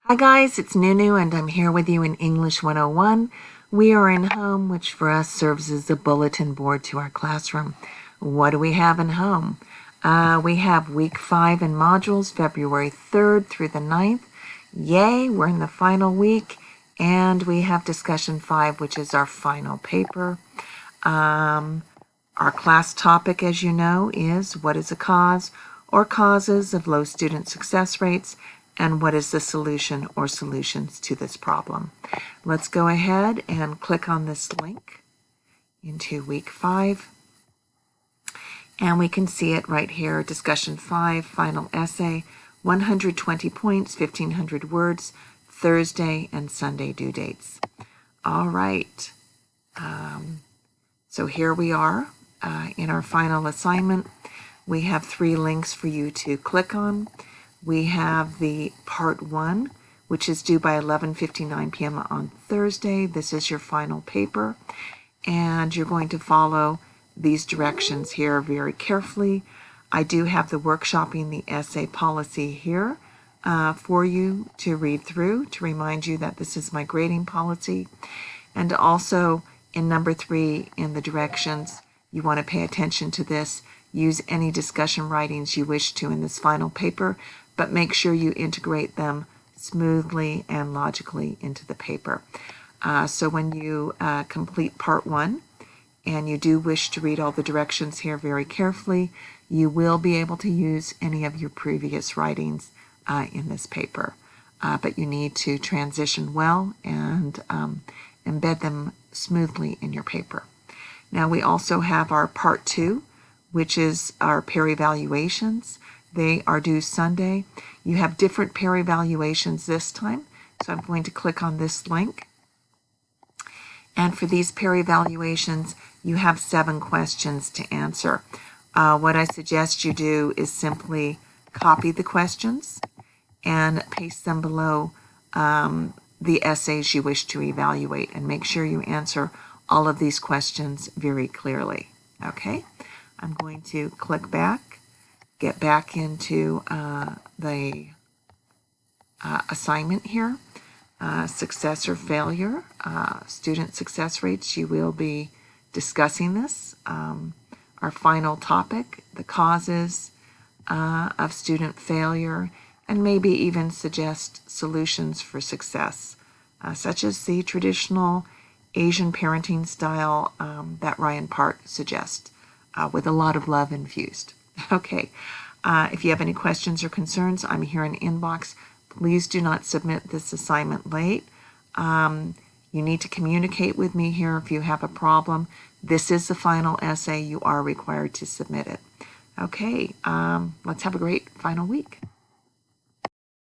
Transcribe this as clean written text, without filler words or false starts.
Hi guys, it's Nunu and I'm here with you in English 101. We are in home, which for us serves as a bulletin board to our classroom. What do we have in home? We have week 5 in modules, February 3rd through the 9th. Yay, we're in the final week. And we have discussion 5, which is our final paper. Our class topic, as you know, is what is a cause or causes of low student success rates, and what is the solution or solutions to this problem. Let's go ahead and click on this link into week 5. And we can see it right here, discussion 5, final essay, 120 points, 1,500 words, Thursday and Sunday due dates. All right. So here we are in our final assignment. We have 3 links for you to click on. We have the part 1, which is due by 11:59 p.m. on Thursday. This is your final paper, and you're going to follow these directions here very carefully. I do have the workshopping the essay policy here for you to read through, to remind you that this is my grading policy. And also in number 3 in the directions, you want to pay attention to this. Use any discussion writings you wish to in this final paper, but make sure you integrate them smoothly and logically into the paper. So when you complete part 1, and you do wish to read all the directions here very carefully, you will be able to use any of your previous writings in this paper. But you need to transition well and embed them smoothly in your paper. Now we also have our part 2, which is our peer evaluations. They are due Sunday. You have different peer evaluations this time, so I'm going to click on this link. And for these peer evaluations, you have 7 questions to answer. What I suggest you do is simply copy the questions and paste them below the essays you wish to evaluate, and make sure you answer all of these questions very clearly. Okay, I'm going to click back, get back into the assignment here. Success or failure, student success rates. You will be discussing this. Our final topic, the causes of student failure, and maybe even suggest solutions for success, such as the traditional Asian parenting style that Ryan Park suggests, with a lot of love infused. Okay, if you have any questions or concerns, I'm here in inbox. Please do not submit this assignment late. You need to communicate with me here if you have a problem. This is the final essay. You are required to submit it. Okay, let's have a great final week.